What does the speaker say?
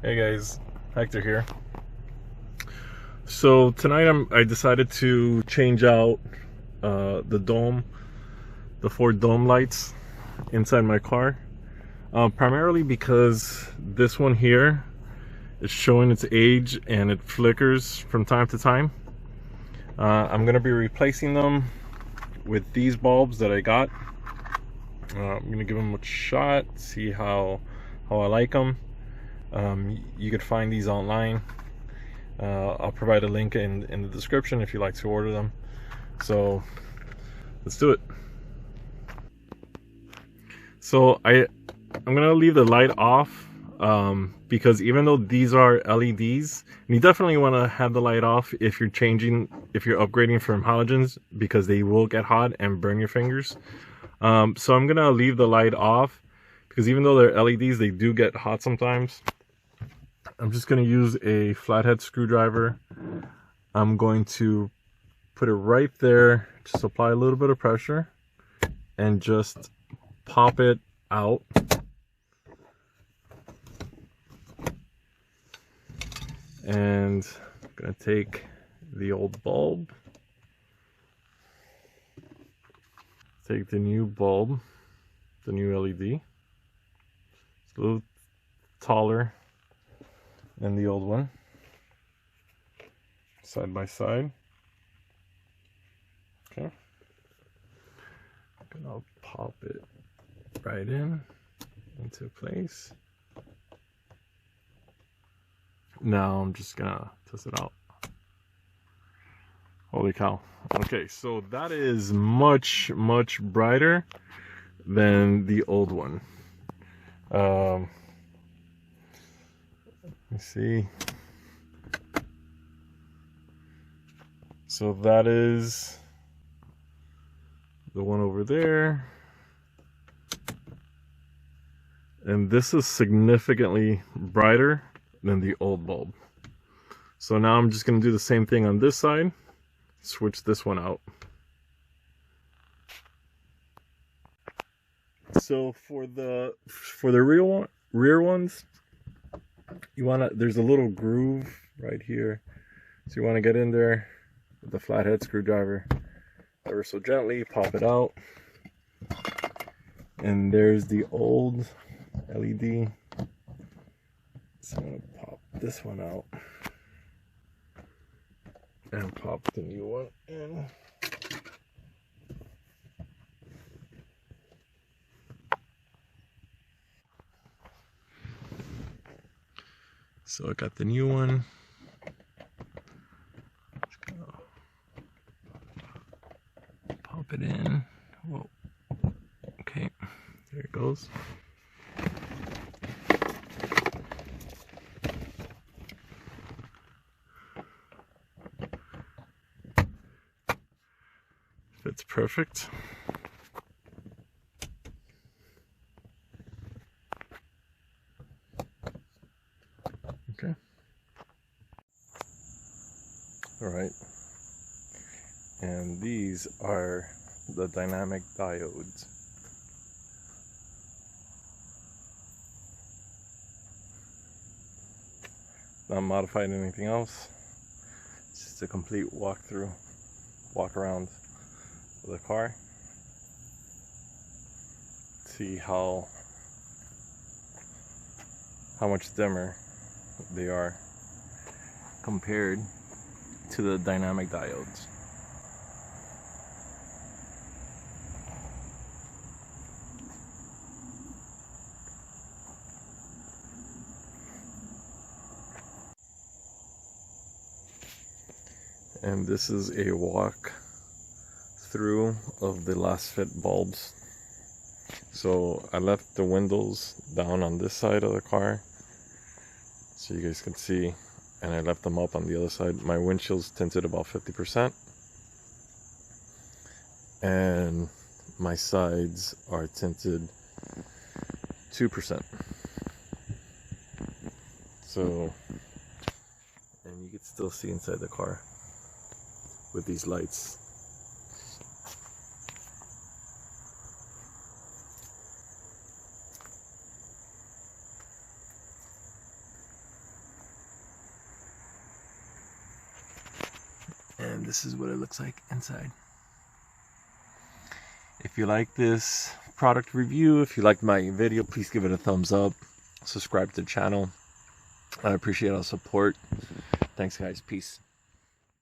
Hey guys, Hector here. So tonight I decided to change out the dome, the four dome lights inside my car. Primarily because this one here is showing its age and it flickers from time to time. I'm gonna be replacing them with these bulbs that I got. I'm gonna give them a shot, see how I like them. You could find these online. I'll provide a link in the description if you'd like to order them. So let's do it. So I'm gonna leave the light off because even though these are LEDs, and you definitely want to have the light off if you're upgrading from halogens, because they will get hot and burn your fingers. So I'm gonna leave the light off because even though they're LEDs, they do get hot sometimes. I'm just going to use a flathead screwdriver. I'm going to put it right there, just apply a little bit of pressure and just pop it out. And I'm going to take the old bulb, take the new bulb, the new LED. It's a little taller than the old one, side by side. Okay, and I'll pop it right into place. Now I'm just gonna test it out. Holy cow. Okay, so that is much brighter than the old one. Let me see. So that is the one over there. And this is significantly brighter than the old bulb. So now I'm just going to do the same thing on this side. Switch this one out. So for the rear ones, there's a little groove right here. So you want to get in there with the flathead screwdriver, ever so gently, pop it out. And there's the old LED. So I'm going to pop this one out and pop the new one in. So I got the new one. Just gonna pop it in. Whoa. Okay, there it goes. Fits perfect. Okay. All right. And these are the dynamic diodes. Not modified anything else. It's just a complete walk around the car. See how much dimmer they are compared to the dynamic diodes. And this is a walk through of the LASFIT bulbs. So I left the windows down on this side of the car so you guys can see, and I left them up on the other side. My windshield's tinted about 50%, and my sides are tinted 2%. So, and you can still see inside the car with these lights. and this is what it looks like inside. If you like this product review, if you liked my video, please give it a thumbs up. Subscribe to the channel. I appreciate all support. Thanks, guys. Peace.